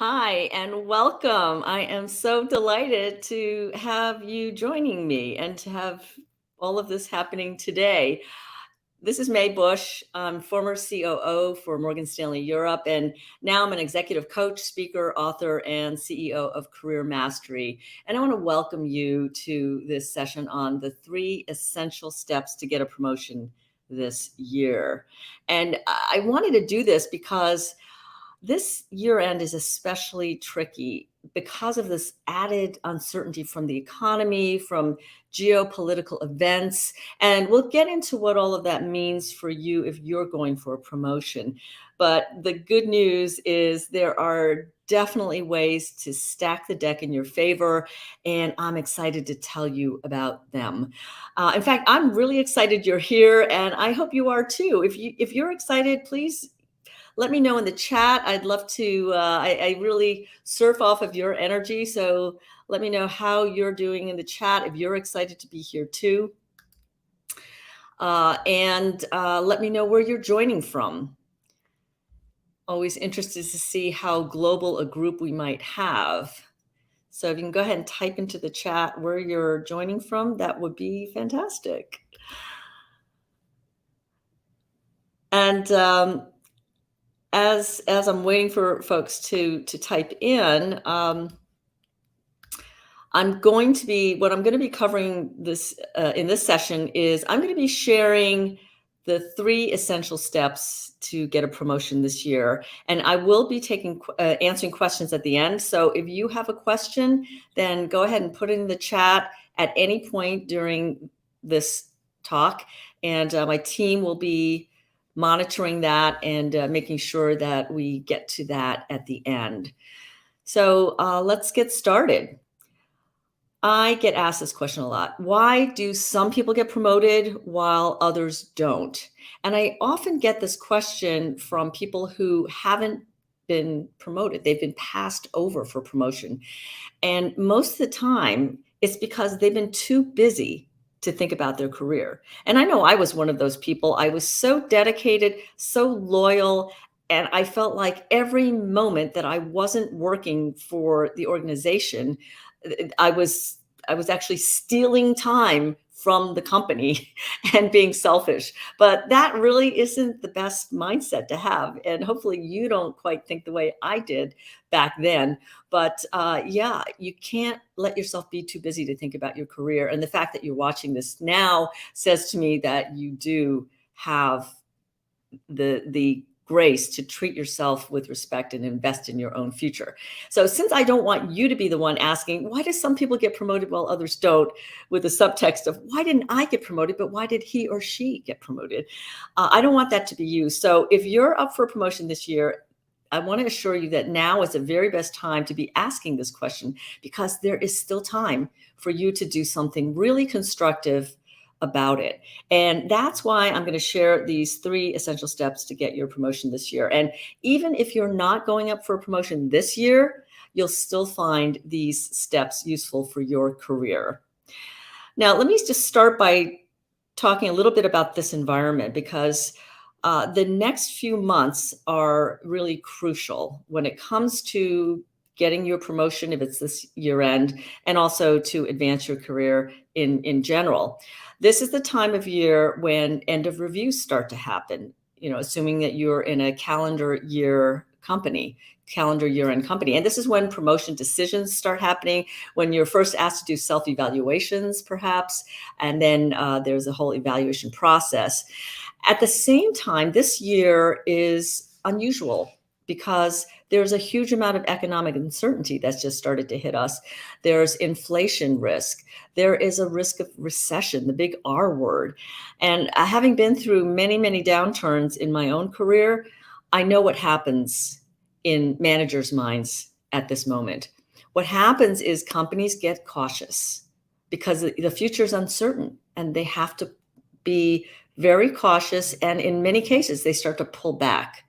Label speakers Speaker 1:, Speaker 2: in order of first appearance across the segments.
Speaker 1: Hi and welcome. I am so delighted to have you joining me and to have all of this happening today. This is May Bush. I'm former COO for Morgan Stanley Europe, and now I'm an executive coach, speaker, author, and CEO of Career Mastery. And I want to welcome you to this session on the 3 essential steps to get a promotion this year. And I wanted to do this because this year end is especially tricky because of this added uncertainty from the economy, from geopolitical events. And we'll get into what all of that means for you if you're going for a promotion. But the good news is there are definitely ways to stack the deck in your favor, and I'm excited to tell you about them. In fact, I'm really excited you're here, and I hope you are too. If you're excited, please let me know in the chat. I'd love to, I really surf off of your energy. So let me know how you're doing in the chat if you're excited to be here too. And let me know where you're joining from. Always interested to see how global a group we might have. So if you can go ahead and type into the chat where you're joining from, that would be fantastic. And as I'm waiting for folks to type in, what I'm going to be covering this in this session is I'm going to be sharing the 3 essential steps to get a promotion this year, and I will be answering questions at the end. So if you have a question, then go ahead and put it in the chat at any point during this talk, and my team will be monitoring that and making sure that we get to that at the end. So let's get started. I get asked this question a lot. Why do some people get promoted while others don't? And I often get this question from people who haven't been promoted. They've been passed over for promotion. And most of the time, it's because they've been too busy to think about their career. And I know I was one of those people. I was so dedicated, so loyal, and I felt like every moment that I wasn't working for the organization, I was actually stealing time from the company and being selfish. But that really isn't the best mindset to have. And hopefully you don't quite think the way I did back then. But yeah, you can't let yourself be too busy to think about your career. And the fact that you're watching this now says to me that you do have the grace to treat yourself with respect and invest in your own future. So since I don't want you to be the one asking, why do some people get promoted while others don't, with the subtext of why didn't I get promoted, but why did he or she get promoted? I don't want that to be you. So if you're up for a promotion this year, I want to assure you that now is the very best time to be asking this question, because there is still time for you to do something really constructive about it. And that's why I'm going to share these 3 essential steps to get your promotion this year. And even if you're not going up for a promotion this year, you'll still find these steps useful for your career. Now, let me just start by talking a little bit about this environment, because the next few months are really crucial when it comes to getting your promotion, if it's this year end, and also to advance your career in general. This is the time of year when end of reviews start to happen, assuming that you're in a calendar year end company. And this is when promotion decisions start happening, when you're first asked to do self-evaluations, perhaps, and then there's a whole evaluation process. At the same time, this year is unusual because there's a huge amount of economic uncertainty that's just started to hit us. There's inflation risk. There is a risk of recession, the big R word. And having been through many, many downturns in my own career, I know what happens in managers' minds at this moment. What happens is companies get cautious because the future is uncertain, and they have to be very cautious. And in many cases, they start to pull back.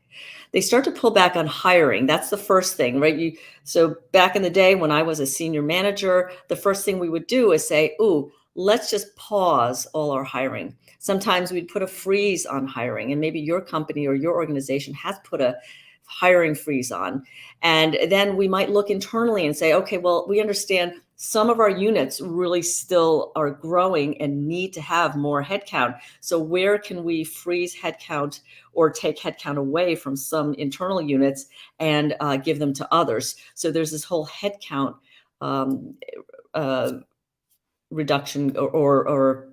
Speaker 1: They start to pull back on hiring. That's the first thing, right? So back in the day when I was a senior manager, the first thing we would do is say, ooh, let's just pause all our hiring. Sometimes we'd put a freeze on hiring, and maybe your company or your organization has put a hiring freeze on. And then we might look internally and say, okay, well, we understand some of our units really still are growing and need to have more headcount. So where can we freeze headcount or take headcount away from some internal units and give them to others? So there's this whole headcount um, uh, reduction or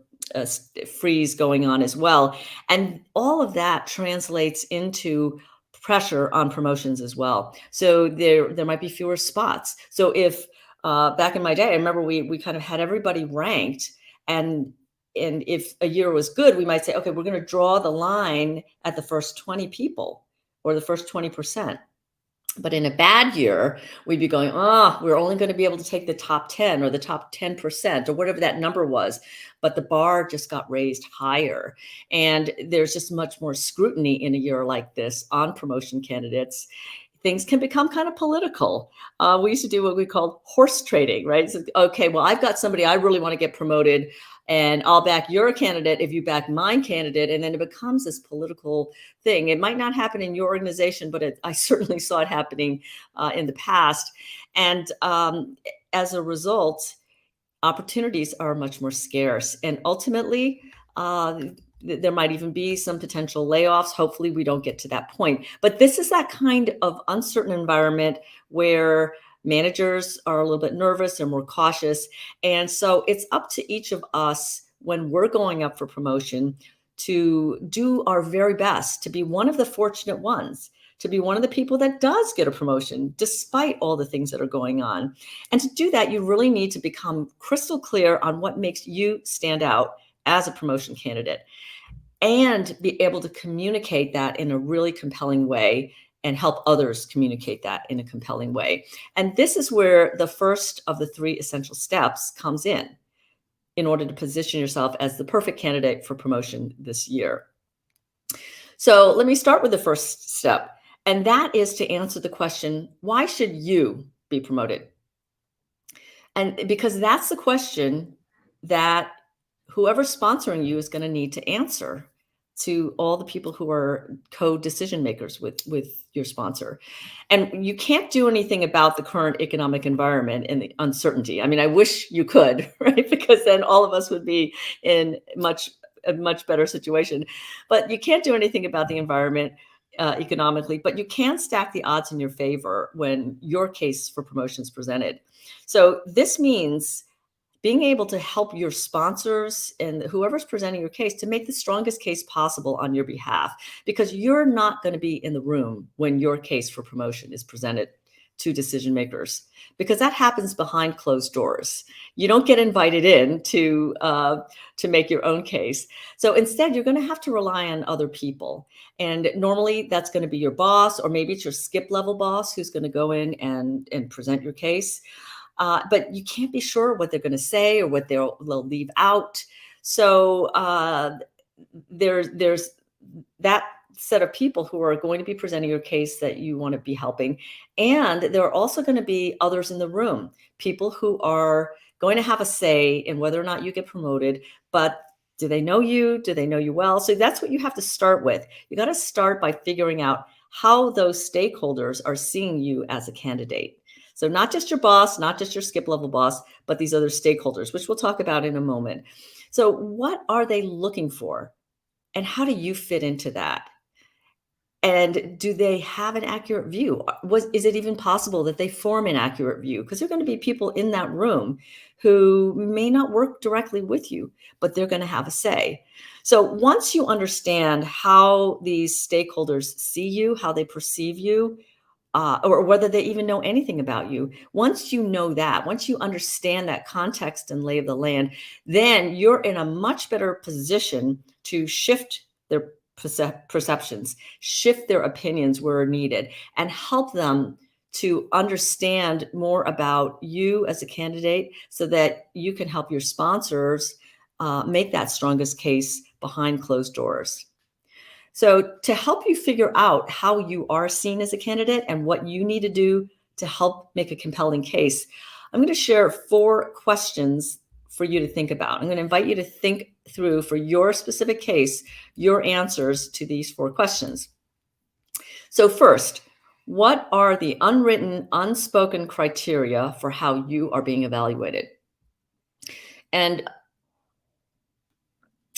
Speaker 1: freeze going on as well. And all of that translates into pressure on promotions as well. So there might be fewer spots. So if back in my day, I remember we kind of had everybody ranked, and if a year was good, we might say, okay, we're going to draw the line at the first 20 people or the first 20%. But in a bad year, we'd be going, oh, we're only going to be able to take the top 10 or the top 10% or whatever that number was. But the bar just got raised higher. And there's just much more scrutiny in a year like this on promotion candidates. Things can become kind of political. We used to do what we called horse trading, right? So, okay, well, I've got somebody I really want to get promoted, and I'll back your candidate if you back my candidate. And then it becomes this political thing. It might not happen in your organization, but I certainly saw it happening in the past. And as a result, opportunities are much more scarce. And ultimately, there might even be some potential layoffs. Hopefully, we don't get to that point. But this is that kind of uncertain environment where managers are a little bit nervous and more cautious. And so it's up to each of us when we're going up for promotion to do our very best to be one of the fortunate ones, to be one of the people that does get a promotion despite all the things that are going on. And to do that, you really need to become crystal clear on what makes you stand out as a promotion candidate and be able to communicate that in a really compelling way and help others communicate that in a compelling way. And this is where the first of the three essential steps comes in order to position yourself as the perfect candidate for promotion this year. So let me start with the first step, and that is to answer the question, why should you be promoted? And because that's the question that whoever's sponsoring you is going to need to answer to all the people who are co-decision makers with your sponsor. And you can't do anything about the current economic environment and the uncertainty. I mean, I wish you could, right? Because then all of us would be in a much better situation. But you can't do anything about the environment economically, but you can stack the odds in your favor when your case for promotion is presented. So this means being able to help your sponsors and whoever's presenting your case to make the strongest case possible on your behalf, because you're not going to be in the room when your case for promotion is presented to decision makers, because that happens behind closed doors. You don't get invited in to make your own case. So instead, you're going to have to rely on other people. And normally that's going to be your boss, or maybe it's your skip level boss who's going to go in and present your case. But you can't be sure what they're going to say or what they'll leave out. So there's that set of people who are going to be presenting your case that you want to be helping. And there are also going to be others in the room, people who are going to have a say in whether or not you get promoted, but do they know you? Do they know you well? So that's what you have to start with. You got to start by figuring out how those stakeholders are seeing you as a candidate. So not just your boss, not just your skip level boss, but these other stakeholders, which we'll talk about in a moment. So what are they looking for? And how do you fit into that? And do they have an accurate view? Is it even possible that they form an accurate view? Because there are going to be people in that room who may not work directly with you, but they're going to have a say. So once you understand how these stakeholders see you, how they perceive you, or whether they even know anything about you. Once you know that, once you understand that context and lay of the land, then you're in a much better position to shift their perceptions, shift their opinions where needed, and help them to understand more about you as a candidate so that you can help your sponsors make that strongest case behind closed doors. So to help you figure out how you are seen as a candidate and what you need to do to help make a compelling case, I'm going to share 4 questions for you to think about. I'm going to invite you to think through, for your specific case, your answers to these 4 questions. So first, What are the unwritten, unspoken criteria for how you are being evaluated? And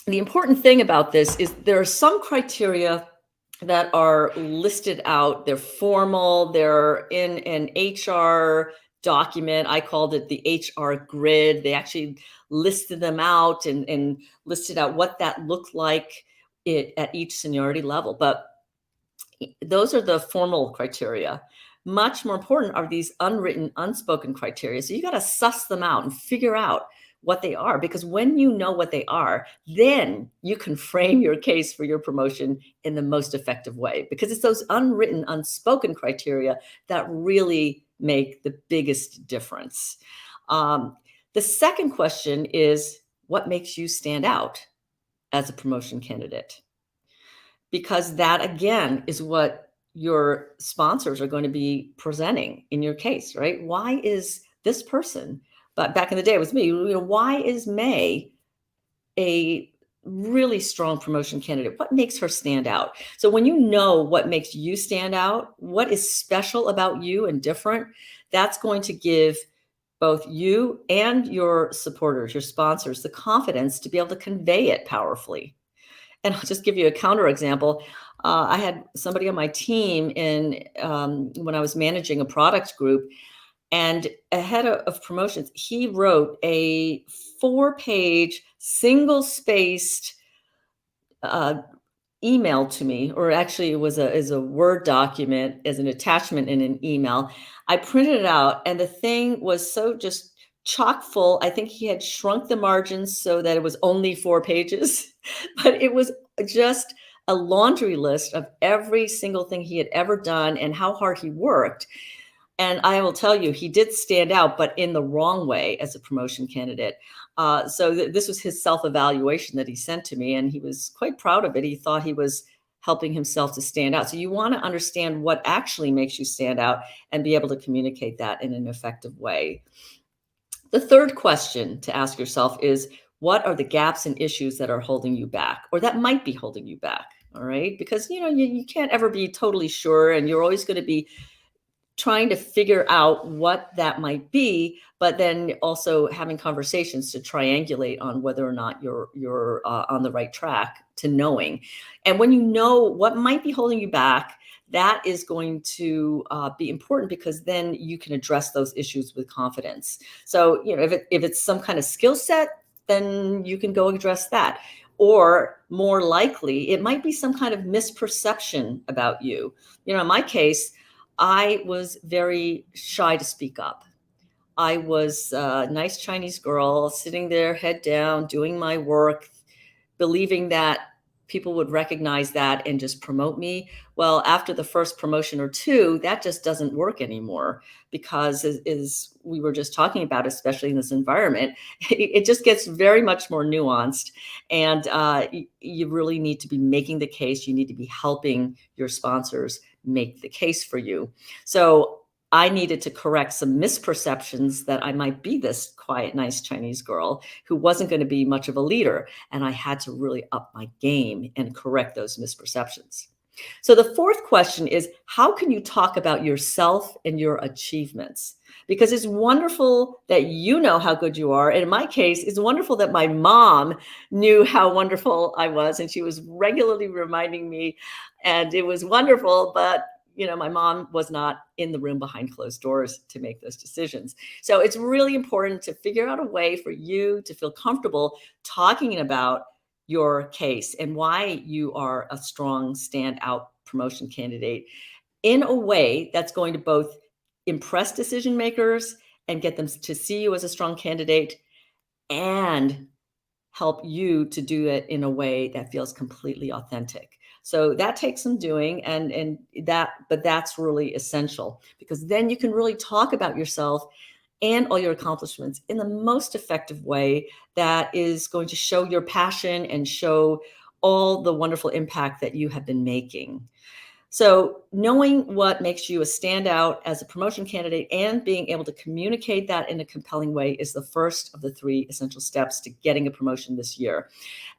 Speaker 1: the important thing about this is there are some criteria that are listed out. They're formal, they're in an HR document. I called it the HR grid. They actually listed them out and listed out what that looked like at each seniority level. But those are the formal criteria. Much more important are these unwritten, unspoken criteria. So you got to suss them out and figure out what they are, because when you know what they are, then you can frame your case for your promotion in the most effective way, because it's those unwritten, unspoken criteria that really make the biggest difference. Um, the second question is, what makes you stand out as a promotion candidate? Because that again is what your sponsors are going to be presenting in your case, right? Why is this person, but back in the day it was me, why is May a really strong promotion candidate? What makes her stand out? So when you know what makes you stand out, what is special about you and different, that's going to give both you and your supporters, your sponsors, the confidence to be able to convey it powerfully. And I'll just give you a counter example. I had somebody on my team when I was managing a product group, and ahead of promotions, he wrote a 4-page, single-spaced uh, email to me, or actually it was a Word document as an attachment in an email. I printed it out, and the thing was so just chock full. I think he had shrunk the margins so that it was only 4 pages, but it was just a laundry list of every single thing he had ever done and how hard he worked. And I will tell you, he did stand out, but in the wrong way as a promotion candidate. This was his self-evaluation that he sent to me, and he was quite proud of it. He thought he was helping himself to stand out. So you want to understand what actually makes you stand out and be able to communicate that in an effective way. The third question to ask yourself is, what are the gaps and issues that are holding you back, or that might be holding you back? All right. Because, you can't ever be totally sure, and you're always going to be trying to figure out what that might be, but then also having conversations to triangulate on whether or not you're on the right track to knowing. And when you know what might be holding you back, that is going to be important, because then you can address those issues with confidence. So, if it's some kind of skill set, then you can go address that. Or more likely, it might be some kind of misperception about you. In my case, I was very shy to speak up. I was a nice Chinese girl sitting there, head down, doing my work, believing that people would recognize that and just promote me. Well, after the first promotion or two, that just doesn't work anymore, because as we were just talking about, especially in this environment, it just gets very much more nuanced. And you really need to be making the case. You need to be helping your sponsors make the case for you. So I needed to correct some misperceptions that I might be this quiet, nice Chinese girl who wasn't going to be much of a leader. And I had to really up my game and correct those misperceptions. So the fourth question is, how can you talk about yourself and your achievements? Because it's wonderful that you know how good you are. And in my case, it's wonderful that my mom knew how wonderful I was, and she was regularly reminding me, and it was wonderful. But my mom was not in the room behind closed doors to make those decisions. So it's really important to figure out a way for you to feel comfortable talking about your case and why you are a strong standout promotion candidate in a way that's going to both impress decision makers and get them to see you as a strong candidate, and help you to do it in a way that feels completely authentic. So that takes some doing, but that's really essential, because then you can really talk about yourself and all your accomplishments in the most effective way that is going to show your passion and show all the wonderful impact that you have been making. So, knowing what makes you a standout as a promotion candidate and being able to communicate that in a compelling way is the first of the three essential steps to getting a promotion this year.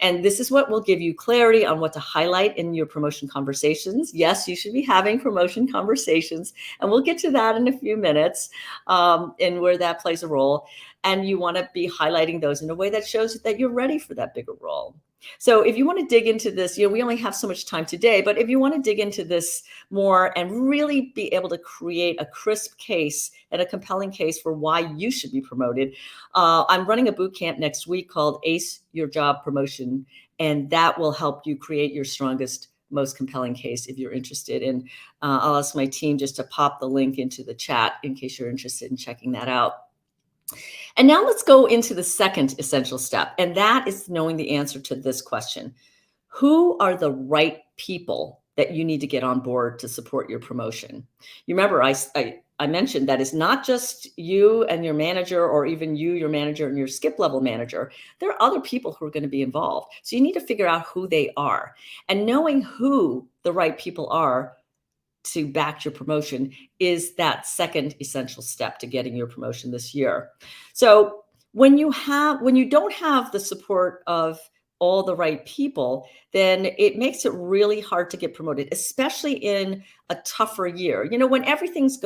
Speaker 1: And this is what will give you clarity on what to highlight in your promotion conversations. Yes, you should be having promotion conversations, and we'll get to that in a few minutes, and where that plays a role. And you want to be highlighting those in a way that shows that you're ready for that bigger role. So if you want to dig into this, we only have so much time today, but if you want to dig into this more and really be able to create a crisp case and a compelling case for why you should be promoted, I'm running a boot camp next week called Ace Your Job Promotion, and that will help you create your strongest, most compelling case if you're interested. And I'll ask my team just to pop the link into the chat in case you're interested in checking that out. And now let's go into the second essential step, and that is knowing the answer to this question. Who are the right people that you need to get on board to support your promotion? You remember I mentioned that it's not just you and your manager, or even you, your manager, and your skip level manager. There are other people who are going to be involved. So you need to figure out who they are. And knowing who the right people are to back your promotion is that second essential step to getting your promotion this year. So when you don't have the support of all the right people, then it makes it really hard to get promoted, especially in a tougher year. When uh, everything's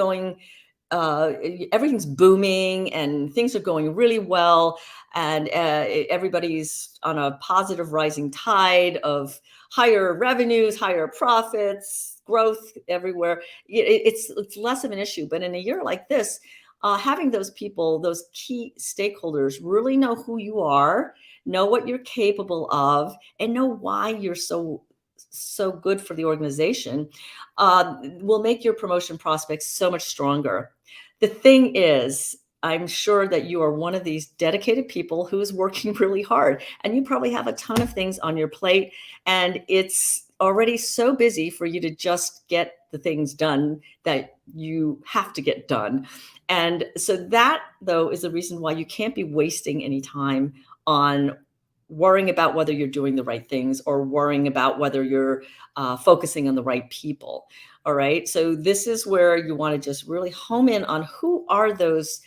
Speaker 1: booming and things are going really well, and everybody's on a positive rising tide of higher revenues, higher profits, growth everywhere. It's less of an issue. But in a year like this, having those people, those key stakeholders, really know who you are, know what you're capable of, and know why you're so good for the organization, will make your promotion prospects so much stronger. The thing is, I'm sure that you are one of these dedicated people who is working really hard, and you probably have a ton of things on your plate, and it's already so busy for you to just get the things done that you have to get done. And so that, though, is the reason why you can't be wasting any time on worrying about whether you're doing the right things or worrying about whether you're focusing on the right people. All right. So this is where you want to just really home in on who are those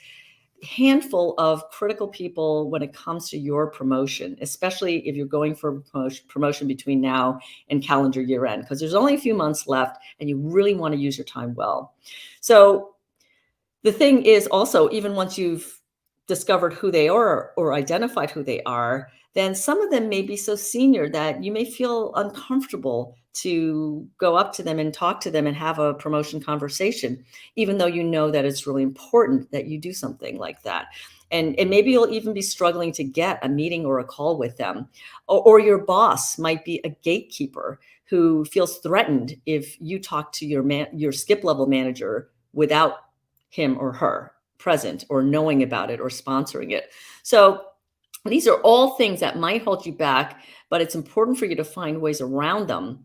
Speaker 1: handful of critical people when it comes to your promotion, especially if you're going for promotion between now and calendar year end, because there's only a few months left and you really want to use your time well. So the thing is also, even once you've discovered who they are or identified who they are, then some of them may be so senior that you may feel uncomfortable to go up to them and talk to them and have a promotion conversation, even though you know that it's really important that you do something like that. And maybe you'll even be struggling to get a meeting or a call with them. Or your boss might be a gatekeeper who feels threatened if you talk to your skip level manager without him or her present or knowing about it or sponsoring it. So these are all things that might hold you back, but it's important for you to find ways around them,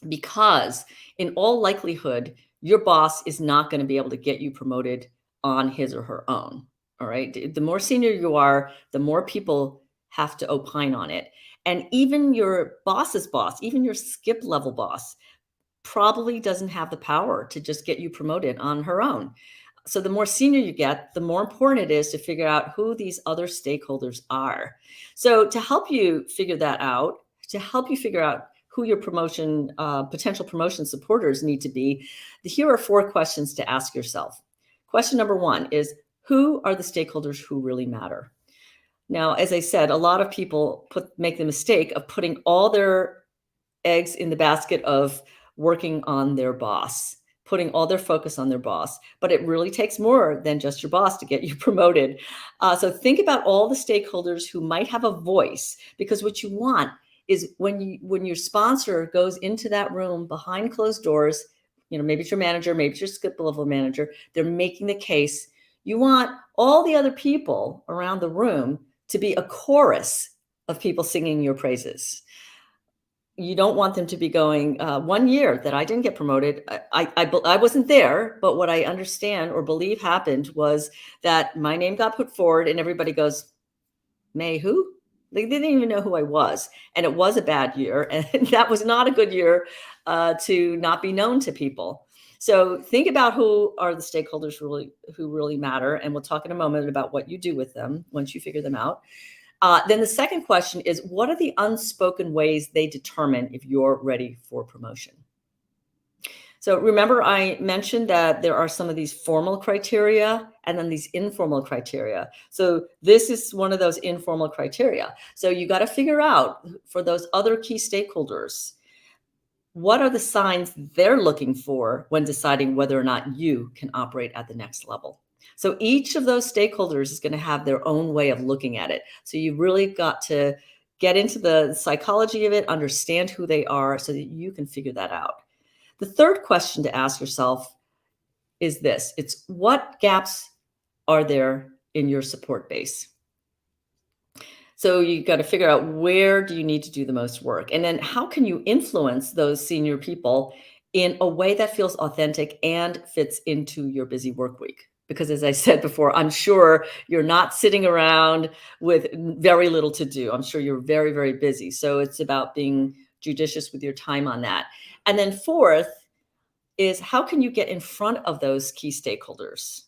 Speaker 1: because in all likelihood, your boss is not going to be able to get you promoted on his or her own. All right. The more senior you are, the more people have to opine on it. And even your boss's boss, even your skip level boss, probably doesn't have the power to just get you promoted on her own. So the more senior you get, the more important it is to figure out who these other stakeholders are. So to help you figure that out, to help you figure out who your potential promotion supporters need to be, here are 4 questions to ask yourself. Question number 1 is, who are the stakeholders who really matter? Now, as I said, a lot of people make the mistake of putting all their eggs in the basket of working on their boss, putting all their focus on their boss. But it really takes more than just your boss to get you promoted. So think about all the stakeholders who might have a voice, because what you want is when your sponsor goes into that room behind closed doors, maybe it's your manager, maybe it's your skip level manager, they're making the case. You want all the other people around the room to be a chorus of people singing your praises. You don't want them to be going, 1 year that I didn't get promoted, I wasn't there, but what I understand or believe happened was that my name got put forward and everybody goes, May who? They didn't even know who I was, and it was a bad year, and that was not a good year to not be known to people. So think about who are the stakeholders who really matter, and we'll talk in a moment about what you do with them once you figure them out. Then the second question is, what are the unspoken ways they determine if you're ready for promotion? So remember, I mentioned that there are some of these formal criteria and then these informal criteria. So this is one of those informal criteria. So you got to figure out for those other key stakeholders, what are the signs they're looking for when deciding whether or not you can operate at the next level? So each of those stakeholders is going to have their own way of looking at it. So you really got to get into the psychology of it, understand who they are so that you can figure that out. The third question to ask yourself is this. It's what gaps are there in your support base? So you got to figure out where do you need to do the most work? And then how can you influence those senior people in a way that feels authentic and fits into your busy work week? Because as I said before, I'm sure you're not sitting around with very little to do. I'm sure you're very, very busy. So it's about being judicious with your time on that. And then fourth is how can you get in front of those key stakeholders?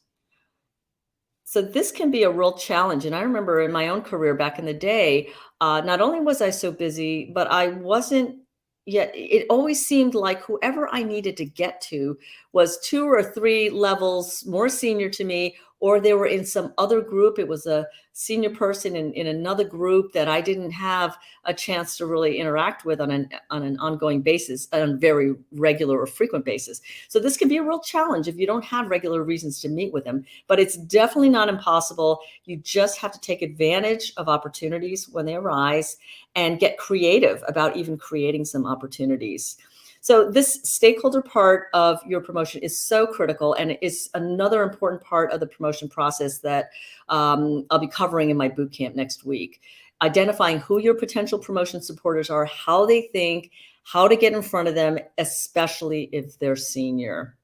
Speaker 1: So this can be a real challenge. And I remember in my own career back in the day, not only was I so busy, but I wasn't yet. It always seemed like whoever I needed to get to was 2 or 3 levels more senior to me, or they were in some other group. It was a senior person in another group that I didn't have a chance to really interact with on an ongoing basis, on a very regular or frequent basis. So this can be a real challenge if you don't have regular reasons to meet with them, but it's definitely not impossible. You just have to take advantage of opportunities when they arise and get creative about even creating some opportunities. So this stakeholder part of your promotion is so critical, and it is another important part of the promotion process that I'll be covering in my boot camp next week. Identifying who your potential promotion supporters are, how they think, how to get in front of them, especially if they're senior.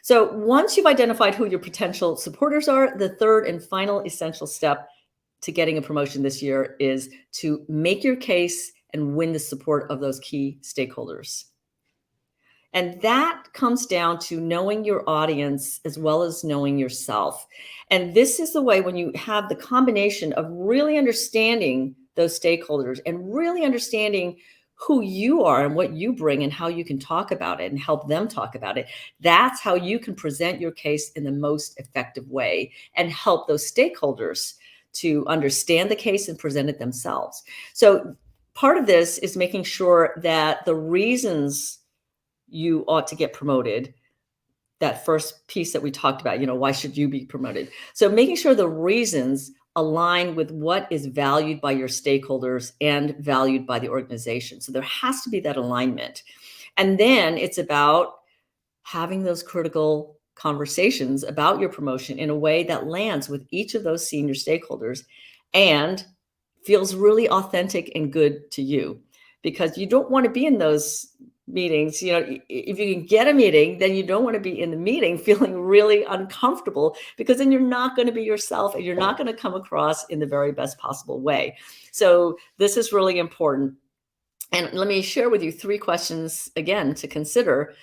Speaker 1: So once you've identified who your potential supporters are, the third and final essential step to getting a promotion this year is to make your case and win the support of those key stakeholders. And that comes down to knowing your audience as well as knowing yourself. And this is the way when you have the combination of really understanding those stakeholders and really understanding who you are and what you bring and how you can talk about it and help them talk about it. That's how you can present your case in the most effective way and help those stakeholders to understand the case and present it themselves. So part of this is making sure that the reasons you ought to get promoted, that first piece that we talked about, why should you be promoted? So making sure the reasons align with what is valued by your stakeholders and valued by the organization. So there has to be that alignment. And then it's about having those critical conversations about your promotion in a way that lands with each of those senior stakeholders and feels really authentic and good to you, because you don't want to be in those meetings. If you can get a meeting, then you don't want to be in the meeting feeling really uncomfortable, because then you're not going to be yourself and you're not going to come across in the very best possible way. So this is really important. And let me share with you 3 questions again to consider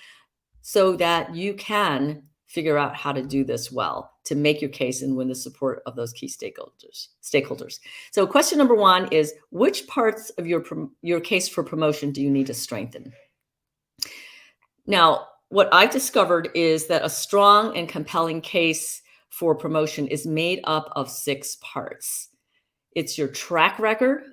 Speaker 1: so that you can figure out how to do this well to make your case and win the support of those key stakeholders. So question number 1 is, which parts of your case for promotion do you need to strengthen? Now, what I discovered is that a strong and compelling case for promotion is made up of 6 parts. It's your track record.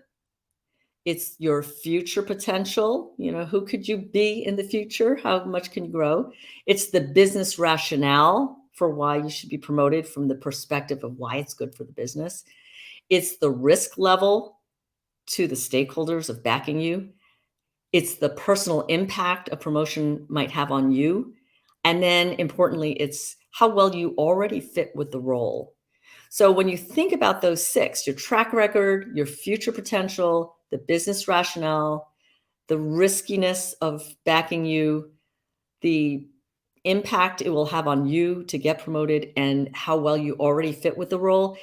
Speaker 1: It's your future potential. Who could you be in the future? How much can you grow? It's the business rationale for why you should be promoted from the perspective of why it's good for the business. It's the risk level to the stakeholders of backing you. It's the personal impact a promotion might have on you. And then importantly, it's how well you already fit with the role. So when you think about those 6, your track record, your future potential, the business rationale, the riskiness of backing you, the impact it will have on you to get promoted, and how well you already fit with the role,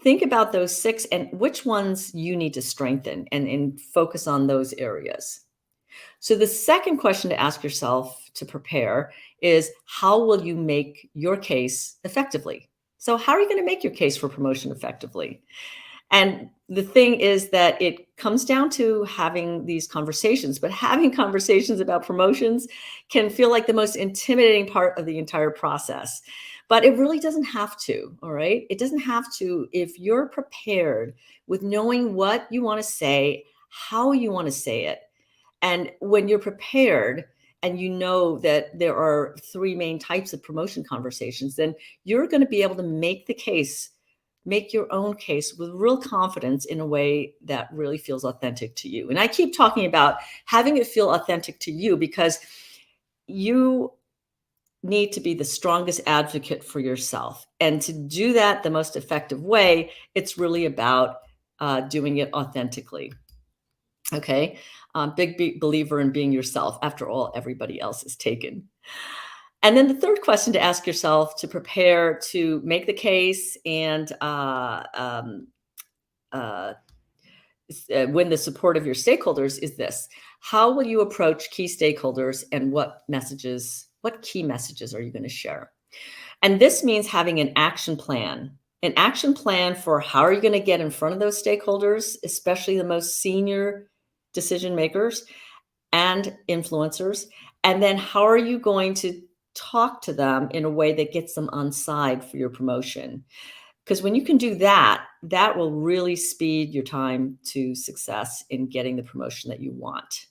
Speaker 1: think about those 6 and which ones you need to strengthen and focus on those areas. So the second question to ask yourself to prepare is, how will you make your case effectively? So how are you going to make your case for promotion effectively? And the thing is that it comes down to having these conversations, but having conversations about promotions can feel like the most intimidating part of the entire process. But it really doesn't have to, all right? It doesn't have to if you're prepared with knowing what you want to say, how you want to say it. And when you're prepared and you know that there are 3 main types of promotion conversations, then you're going to be able to make the case, make your own case with real confidence in a way that really feels authentic to you. And I keep talking about having it feel authentic to you because you need to be the strongest advocate for yourself. And to do that the most effective way, it's really about doing it authentically. Okay. Big believer in being yourself. After all, everybody else is taken. And then the third question to ask yourself to prepare to make the case and uh, win the support of your stakeholders is this: how will you approach key stakeholders and what key messages are you going to share? And this means having an action plan for how are you going to get in front of those stakeholders, especially the most senior decision makers and influencers. And then how are you going to talk to them in a way that gets them on side for your promotion? Because when you can do that, that will really speed your time to success in getting the promotion that you want.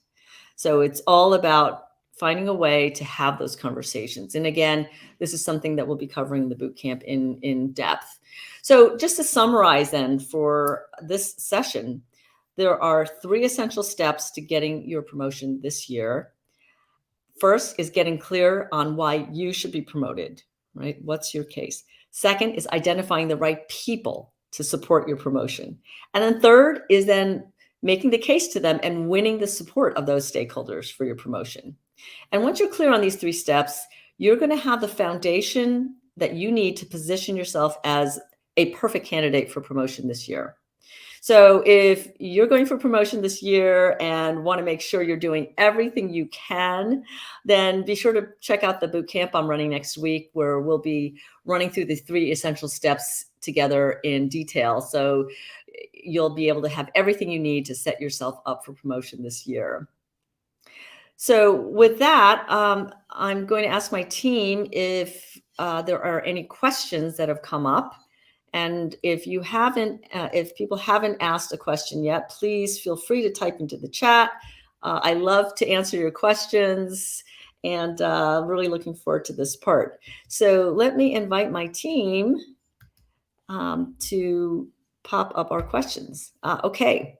Speaker 1: So it's all about finding a way to have those conversations. And again, this is something that we'll be covering in the boot camp in depth. So just to summarize then for this session, there are 3 essential steps to getting your promotion this year. First is getting clear on why you should be promoted, right? What's your case? Second is identifying the right people to support your promotion. And then third is then making the case to them and winning the support of those stakeholders for your promotion. And once you're clear on these 3 steps, you're going to have the foundation that you need to position yourself as a perfect candidate for promotion this year. So if you're going for promotion this year and want to make sure you're doing everything you can, then be sure to check out the boot camp I'm running next week, where we'll be running through the 3 essential steps together in detail. So you'll be able to have everything you need to set yourself up for promotion this year. So with that, I'm going to ask my team if there are any questions that have come up. And if if people haven't asked a question yet, please feel free to type into the chat. I love to answer your questions and really looking forward to this part. So let me invite my team to pop up our questions. Okay.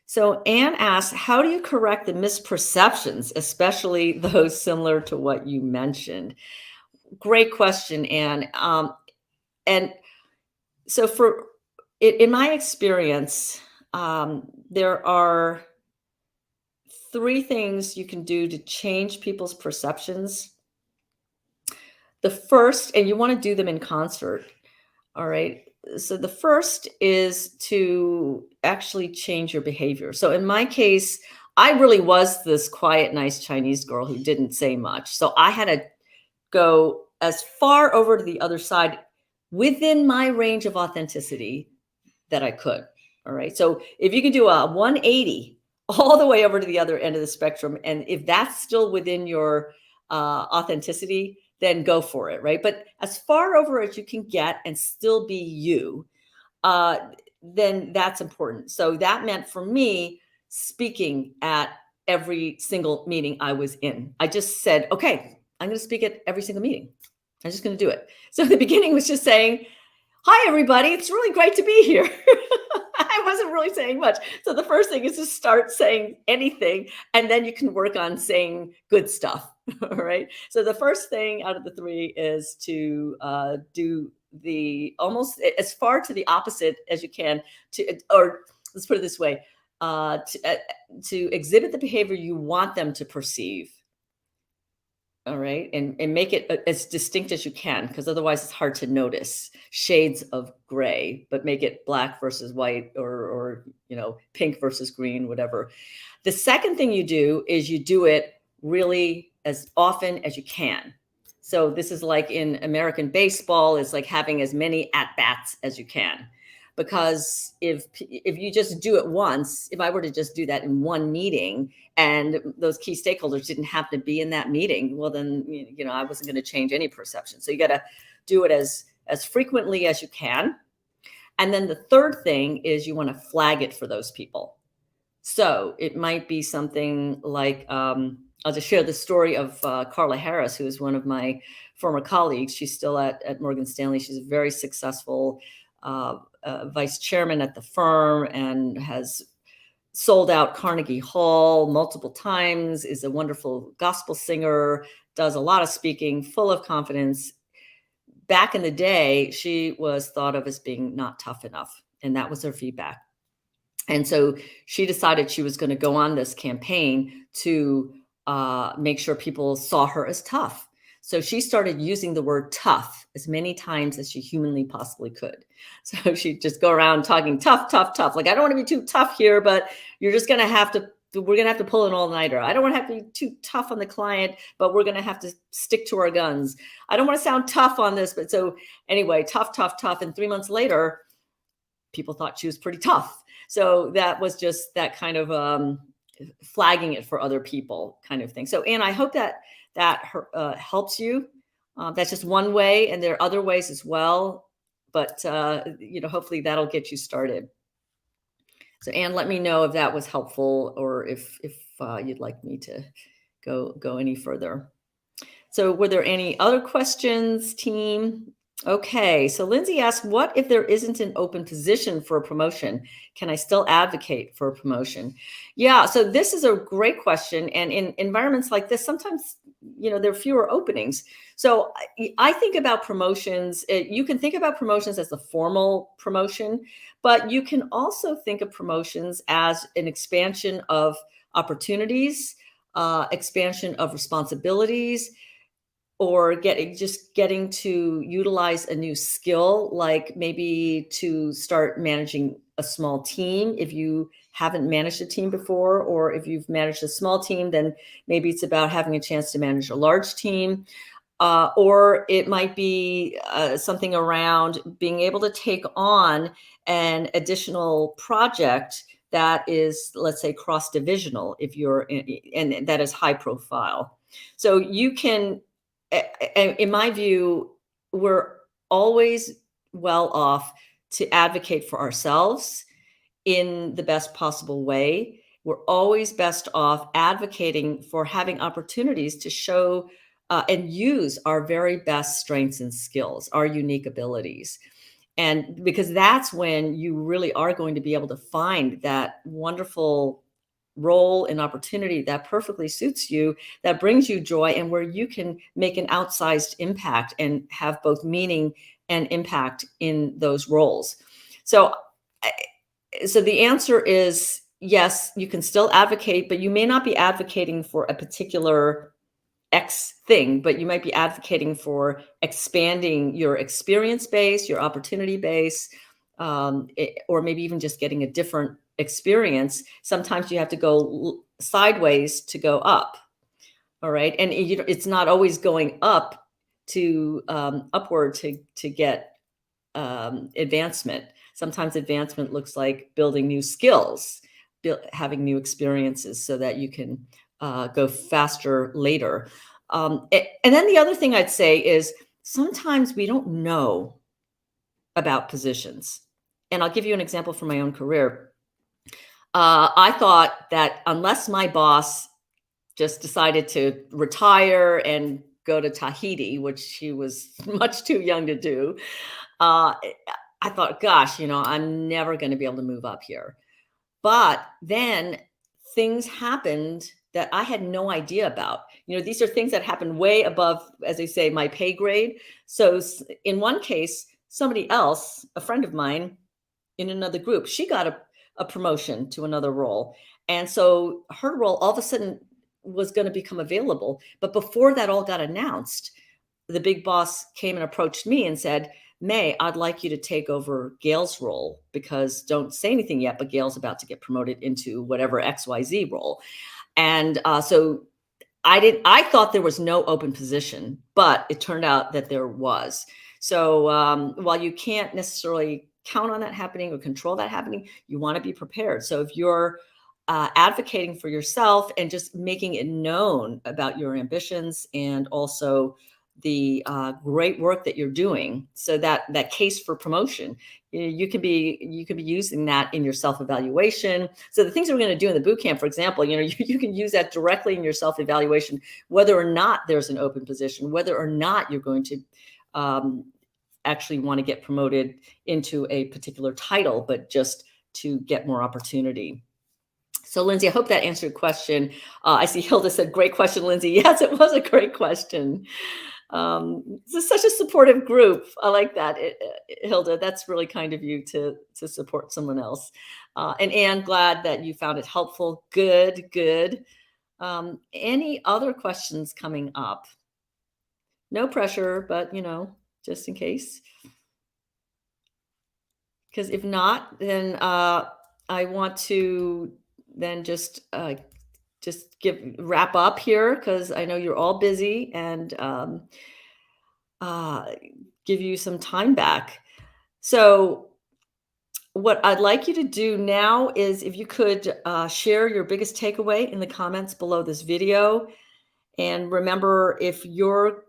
Speaker 1: So Anne asks, how do you correct the misperceptions, especially those similar to what you mentioned? Great question, Anne. And so in my experience, there are 3 things you can do to change people's perceptions. The first, and you want to do them in concert, all right? So the first is to actually change your behavior. So in my case, I really was this quiet, nice Chinese girl who didn't say much. So I had to go as far over to the other side within my range of authenticity that I could. All right. So if you can do a 180 all the way over to the other end of the spectrum, and if that's still within your authenticity, then go for it. Right. But as far over as you can get and still be you, uh, then that's important. So that meant for me speaking at every single meeting I was in. I just said, okay, I'm going to speak at every single meeting. I'm just going to do it. So the beginning was just saying, hi, everybody. It's really great to be here. I wasn't really saying much. So the first thing is to start saying anything, and then you can work on saying good stuff. All right. So the first thing out of the 3 is to do the almost as far to the opposite as you can or let's put it this way, to exhibit the behavior you want them to perceive. All right. And make it as distinct as you can, because otherwise it's hard to notice shades of gray, but make it black versus white, or pink versus green, whatever. The second thing you do is you do it really as often as you can. So this is like in American baseball, is like having as many at bats as you can. Because if you just do it once, if I were to just do that in one meeting and those key stakeholders didn't have to be in that meeting, well then I wasn't going to change any perception. So you got to do it as frequently as you can. And then the third thing is you want to flag it for those people. So it might be something like, I'll just share the story of Carla Harris, who is one of my former colleagues. She's still at Morgan Stanley. She's a very successful vice chairman at the firm and has sold out Carnegie Hall multiple times, is a wonderful gospel singer, does a lot of speaking, full of confidence. Back in the day, she was thought of as being not tough enough, and that was her feedback. And so she decided she was going to go on this campaign to make sure people saw her as tough. So she started using the word tough as many times as she humanly possibly could. So she'd just go around talking tough, tough, tough. Like, I don't want to be too tough here, but you're just going to have to, we're going to have to pull an all-nighter. I don't want to have to be too tough on the client, but we're going to have to stick to our guns. I don't want to sound tough on this, but so anyway, tough, tough, tough. And 3 months later, people thought she was pretty tough. So that was just that kind of flagging it for other people kind of thing. So, Anne, I hope that helps you. That's just one way, and there are other ways as well. But hopefully that'll get you started. So, Anne, let me know if that was helpful, or if you'd like me to go any further. So, were there any other questions, team? Okay, so Lindsay asked, what if there isn't an open position for a promotion? Can I still advocate for a promotion? Yeah, so this is a great question. And in environments like this, sometimes, there are fewer openings. So I think about promotions. You can think about promotions as the formal promotion, but you can also think of promotions as an expansion of opportunities, expansion of responsibilities, or getting to utilize a new skill, like maybe to start managing a small team if you haven't managed a team before, or if you've managed a small team, then maybe it's about having a chance to manage a large team. Or it might be something around being able to take on an additional project that is, let's say, cross-divisional, if you're and that is high profile. So you can, in my view, we're always well off to advocate for ourselves in the best possible way. We're always best off advocating for having opportunities to show and use our very best strengths and skills, our unique abilities. And because that's when you really are going to be able to find that wonderful role and opportunity that perfectly suits you, that brings you joy, and where you can make an outsized impact and have both meaning and impact in those roles. So the answer is yes, you can still advocate, but you may not be advocating for a particular X thing, but you might be advocating for expanding your experience base, your opportunity base, or maybe even just getting a different experience. Sometimes you have to go sideways to go up. All right. And it's not always going up to upward to get advancement. Sometimes advancement looks like building new skills, having new experiences so that you can go faster later. And then the other thing I'd say is sometimes we don't know about positions. And I'll give you an example from my own career. I thought that unless my boss just decided to retire and go to Tahiti, which he was much too young to do, I thought, gosh, I'm never going to be able to move up here. But then things happened that I had no idea about. These are things that happen way above, as they say, my pay grade. So in one case, somebody else, a friend of mine in another group, she got a promotion to another role. And so her role all of a sudden was going to become available. But before that all got announced, the big boss came and approached me and said, May, I'd like you to take over Gail's role, because don't say anything yet, but Gail's about to get promoted into whatever XYZ role. And so I thought there was no open position, but it turned out that there was. So while you can't necessarily count on that happening or control that happening, you want to be prepared. So if you're advocating for yourself and just making it known about your ambitions, and also the great work that you're doing, so that that case for promotion, you can be using that in your self-evaluation. So the things that we're going to do in the boot camp, for example, you can use that directly in your self-evaluation, whether or not there's an open position, whether or not you're going to um, actually want to get promoted into a particular title, but just to get more opportunity. So, Lindsay, I hope that answered your question. I see Hilda said, great question, Lindsay. Yes, it was a great question. This is such a supportive group. I like that, Hilda. That's really kind of you to support someone else. And Anne, glad that you found it helpful. Good, good. Any other questions coming up? No pressure, but just in case. Because if not, then I want to then just wrap up here, because I know you're all busy, and uh, give you some time back. So what I'd like you to do now is, if you could share your biggest takeaway in the comments below this video. And remember, if you're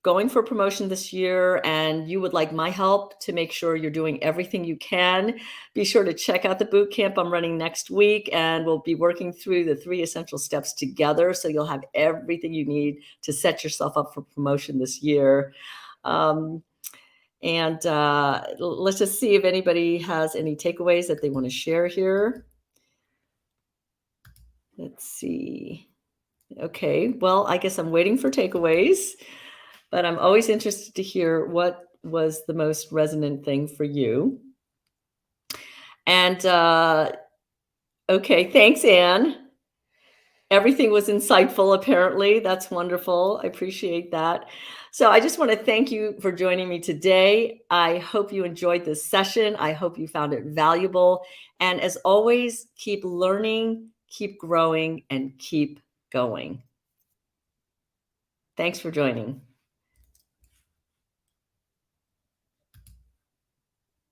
Speaker 1: going for promotion this year and you would like my help to make sure you're doing everything you can, be sure to check out the boot camp I'm running next week, and we'll be working through the 3 essential steps together, so you'll have everything you need to set yourself up for promotion this year. Um, and let's just see if anybody has any takeaways that they want to share here. Let's see. Okay, well, I guess I'm waiting for takeaways, but I'm always interested to hear what was the most resonant thing for you. And okay, thanks, Anne. Everything was insightful, apparently. That's wonderful. I appreciate that. So I just want to thank you for joining me today. I hope you enjoyed this session. I hope you found it valuable. And as always, keep learning, keep growing, and keep going. Thanks for joining.